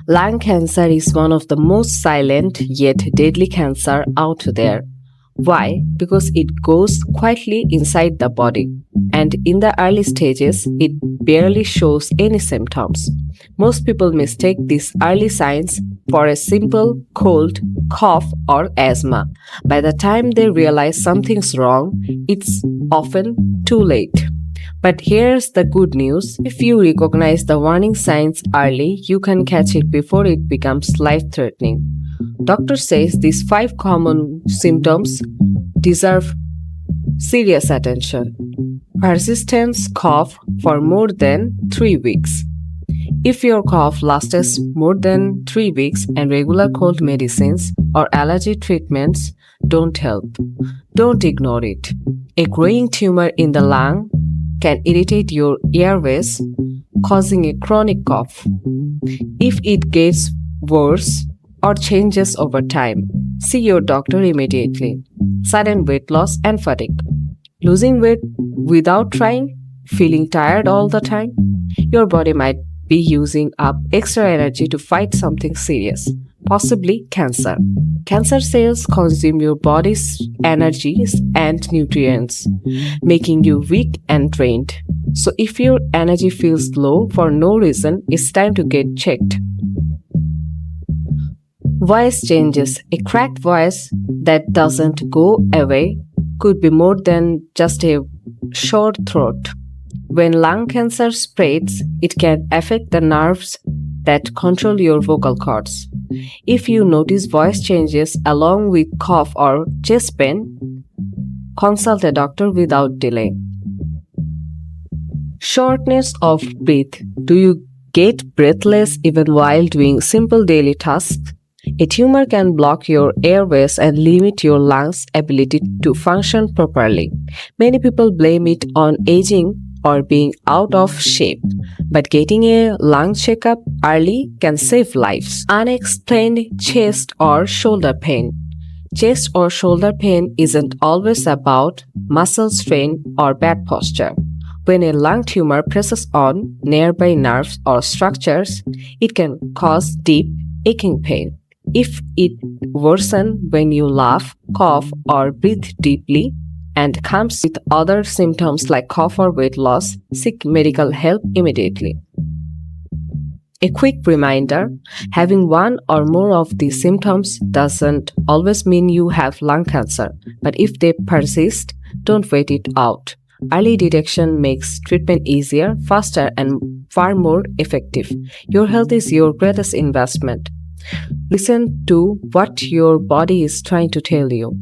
Lung cancer is one of the most silent yet deadly cancer out there. Why? Because it goes quietly inside the body, and in the early stages, it barely shows any symptoms. Most people mistake these early signs for a simple cold, cough, or asthma. By the time they realize something's wrong, it's often too late. But here's the good news. If you recognize the warning signs early, you can catch it before it becomes life-threatening. Doctor says these 5 common symptoms deserve serious attention. Persistent cough for more than 3 weeks. If your cough lasts more than 3 weeks and regular cold medicines or allergy treatments don't help, don't ignore it. A growing tumor in the lung can irritate your airways, causing a chronic cough. If it gets worse or changes over time, see your doctor immediately. Sudden weight loss and fatigue. Losing weight without trying, feeling tired all the time, your body might be using up extra energy to fight something serious, possibly cancer. Cancer cells consume your body's energies and nutrients, making you weak and drained. So if your energy feels low for no reason, it's time to get checked. Voice changes. A cracked voice that doesn't go away could be more than just a sore throat. When lung cancer spreads, it can affect the nerves that control your vocal cords. If you notice voice changes along with cough or chest pain, consult a doctor without delay. Shortness of breath. Do you get breathless even while doing simple daily tasks? A tumor can block your airways and limit your lungs' ability to function properly. Many people blame it on aging or being out of shape, but getting a lung checkup early can save lives. Unexplained chest or shoulder pain. Chest or shoulder pain isn't always about muscle strain or bad posture. When a lung tumor presses on nearby nerves or structures, it can cause deep, aching pain. If it worsens when you laugh, cough, or breathe deeply, and comes with other symptoms like cough or weight loss, seek medical help immediately. A quick reminder, having one or more of these symptoms doesn't always mean you have lung cancer, but if they persist, don't wait it out. Early detection makes treatment easier, faster, and far more effective. Your health is your greatest investment. Listen to what your body is trying to tell you.